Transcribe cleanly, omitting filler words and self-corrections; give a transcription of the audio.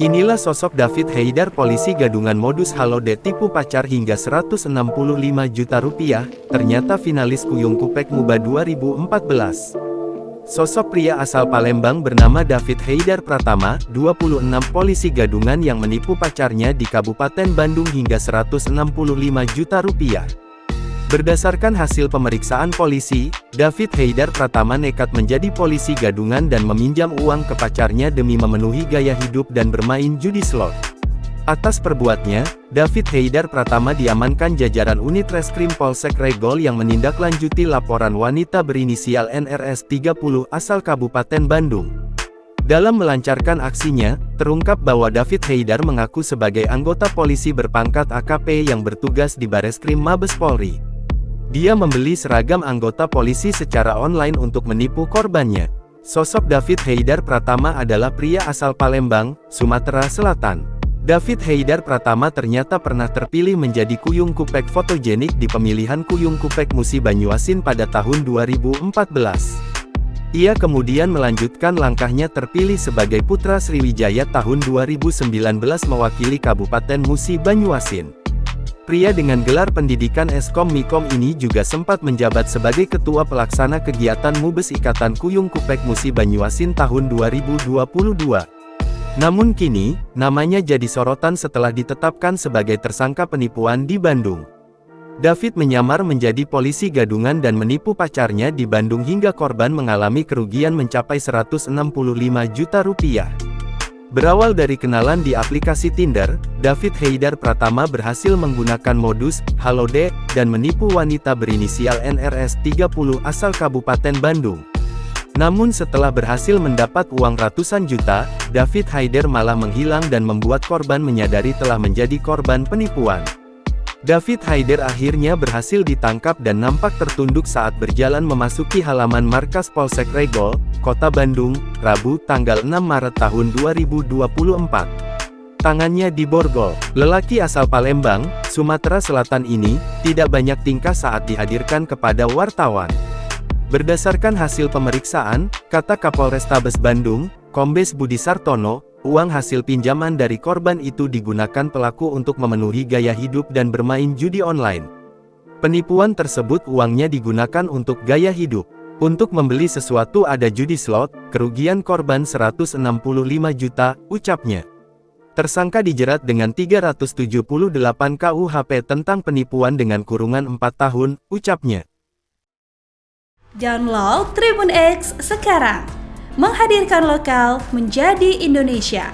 Inilah sosok David Haidar, polisi gadungan modus halodet tipu pacar hingga 165 juta rupiah, ternyata finalis Kuyung Kupek MUBA 2014. Sosok pria asal Palembang bernama David Haidar Pratama, 26, polisi gadungan yang menipu pacarnya di Kabupaten Bandung hingga 165 juta rupiah. Berdasarkan hasil pemeriksaan polisi, David Haidar Pratama nekat menjadi polisi gadungan dan meminjam uang ke pacarnya demi memenuhi gaya hidup dan bermain judi slot. Atas perbuatannya, David Haidar Pratama diamankan jajaran unit reskrim Polsek Regol yang menindaklanjuti laporan wanita berinisial NRS 30 asal Kabupaten Bandung. Dalam melancarkan aksinya, terungkap bahwa David Haidar mengaku sebagai anggota polisi berpangkat AKP yang bertugas di Bareskrim Mabes Polri. Dia membeli seragam anggota polisi secara online untuk menipu korbannya. Sosok David Haidar Pratama adalah pria asal Palembang, Sumatera Selatan. David Haidar Pratama ternyata pernah terpilih menjadi Kuyung Kupek fotogenik di pemilihan Kuyung Kupek Musi Banyuasin pada tahun 2014. Ia kemudian melanjutkan langkahnya terpilih sebagai Putra Sriwijaya tahun 2019 mewakili Kabupaten Musi Banyuasin. Pria dengan gelar pendidikan Eskom Mikom ini juga sempat menjabat sebagai Ketua Pelaksana Kegiatan Mubes Ikatan Kuyung Kupek Musi Banyuasin tahun 2022. Namun kini, namanya jadi sorotan setelah ditetapkan sebagai tersangka penipuan di Bandung. David menyamar menjadi polisi gadungan dan menipu pacarnya di Bandung hingga korban mengalami kerugian mencapai 165 juta rupiah. Berawal dari kenalan di aplikasi Tinder, David Haidar Pratama berhasil menggunakan modus halodet dan menipu wanita berinisial NRS 30 asal Kabupaten Bandung. Namun setelah berhasil mendapat uang ratusan juta, David Haidar malah menghilang dan membuat korban menyadari telah menjadi korban penipuan. David Haidar akhirnya berhasil ditangkap dan nampak tertunduk saat berjalan memasuki halaman markas Polsek Regol, Kota Bandung, Rabu, tanggal 6 Maret tahun 2024. Tangannya diborgol. Lelaki asal Palembang, Sumatera Selatan ini, tidak banyak tingkah saat dihadirkan kepada wartawan. Berdasarkan hasil pemeriksaan, kata Kapolrestabes Bandung, Kombes Budi Sartono, uang hasil pinjaman dari korban itu digunakan pelaku untuk memenuhi gaya hidup dan bermain judi online. Penipuan tersebut uangnya digunakan untuk gaya hidup. Untuk membeli sesuatu ada judi slot, kerugian korban 165 juta, ucapnya. Tersangka dijerat dengan 378 KUHP tentang penipuan dengan kurungan 4 tahun, ucapnya. Download Tribun X sekarang, menghadirkan lokal menjadi Indonesia.